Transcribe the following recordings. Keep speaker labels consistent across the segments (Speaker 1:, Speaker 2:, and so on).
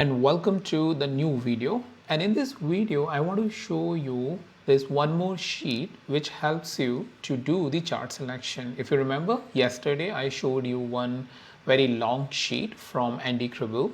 Speaker 1: And welcome to the new video. And in this video I want to show you this one more sheet which helps you to do the chart selection. If you remember, yesterday I showed you one very long sheet from Andy Kribble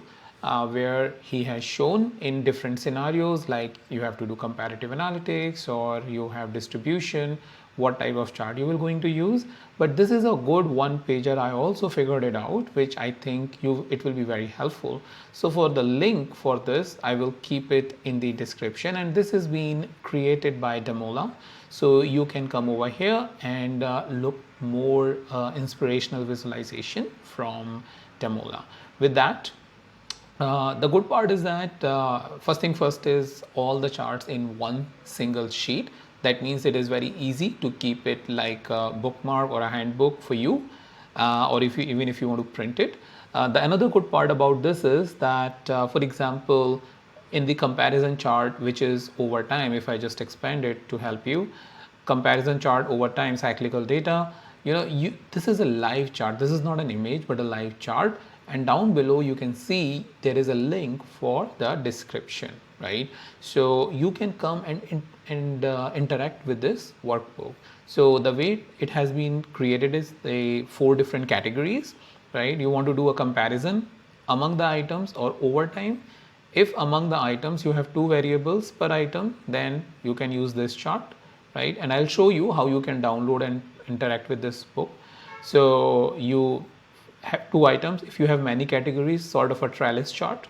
Speaker 1: where he has shown in different scenarios, like you have to do comparative analytics or you have distribution, what type of chart you will going to use. But this is a good one pager. I also figured it out, which I think it will be very helpful. So for the link for this, I will keep it in the description, and this has been created by Damola. So you can come over here and look more inspirational visualization from Damola. With that, the good part is that first thing first is all the charts in one single sheet. That means it is very easy to keep it like a bookmark or a handbook for you, or even if you want to print it. The another good part about this is that, for example, in the comparison chart, which is over time, if I just expand it to help you, comparison chart over time, cyclical data, this is a live chart. This is not an image but a live chart, and down below you can see there is a link for the description, right? So you can come and interact with this workbook. So the way it has been created is the 4 different categories, right? You want to do a comparison among the items or over time. If among the items you have 2 variables per item, then you can use this chart, right? And I'll show you how you can download and interact with this book. So you have 2 items. If you have many categories, sort of a trellis chart,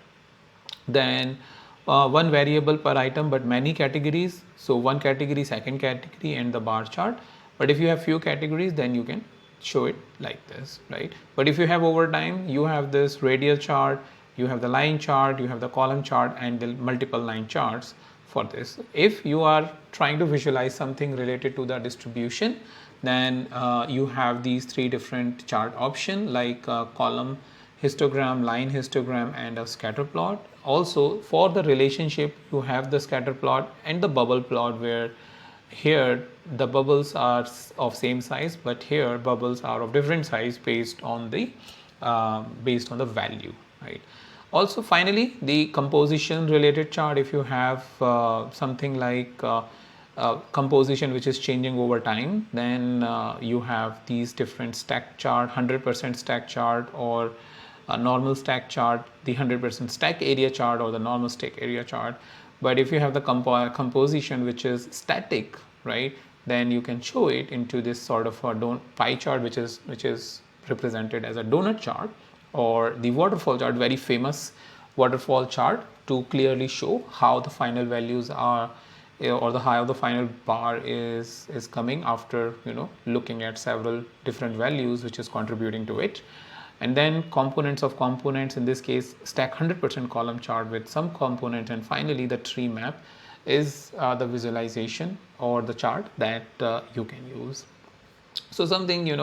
Speaker 1: then 1 variable per item but many categories, so 1 category, 2nd category, and the bar chart. But if you have few categories, then you can show it like this, right? But if you have over time, you have this radial chart, you have the line chart, you have the column chart, and the multiple line charts for this. If you are trying to visualize something related to the distribution, then you have these 3 different chart options, like column histogram, line histogram, and a scatter plot. Also for the relationship, you have the scatter plot and the bubble plot, where here the bubbles are of same size, but here bubbles are of different size based on the value, right? Also, finally, the composition related chart. If you have something like composition which is changing over time, then you have these different stack chart, 100% stack chart, or a normal stack chart, the 100% stack area chart, or the normal stack area chart. But if you have the composition which is static, right, then you can show it into this sort of a pie chart, which is represented as a donut chart, or the waterfall chart, very famous waterfall chart, to clearly show how the final values are, or the high of the final bar is coming after looking at several different values which is contributing to it. And then components of components, in this case stack 100% column chart with some component. And finally the tree map is the visualization or the chart that you can use. So something you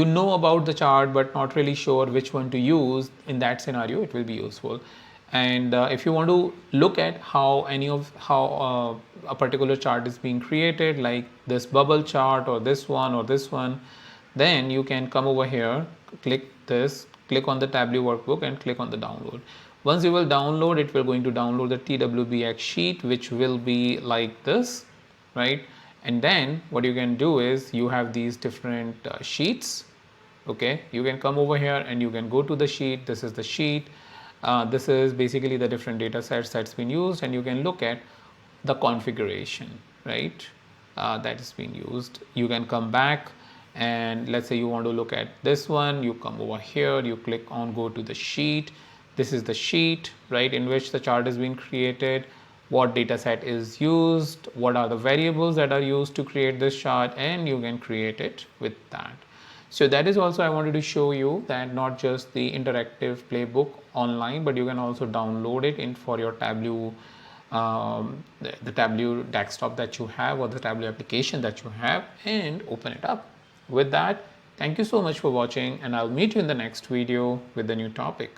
Speaker 1: know about the chart but not really sure which one to use, in that scenario it will be useful. And if you want to look at how a particular chart is being created, like this bubble chart or this one, then you can come over here, click on the Tableau workbook and click on the download. Once you will download, it will going to download the TWBX sheet, which will be like this, right? And then what you can do is, you have these different sheets. Okay, you can come over here and you can go to the sheet. This is the sheet. This is basically the different data sets that's been used, and you can look at the configuration, right, that is being used. You can come back, and let's say you want to look at this one. You come over here, you click on go to the sheet. This is the sheet, right, in which the chart is being created, what data set is used, what are the variables that are used to create this chart, and you can create it with that. So that is also I wanted to show you, that not just the interactive playbook online, but you can also download it for your Tableau, the Tableau desktop that you have, or the Tableau application that you have, and open it up. With that, thank you so much for watching, and I'll meet you in the next video with the new topic.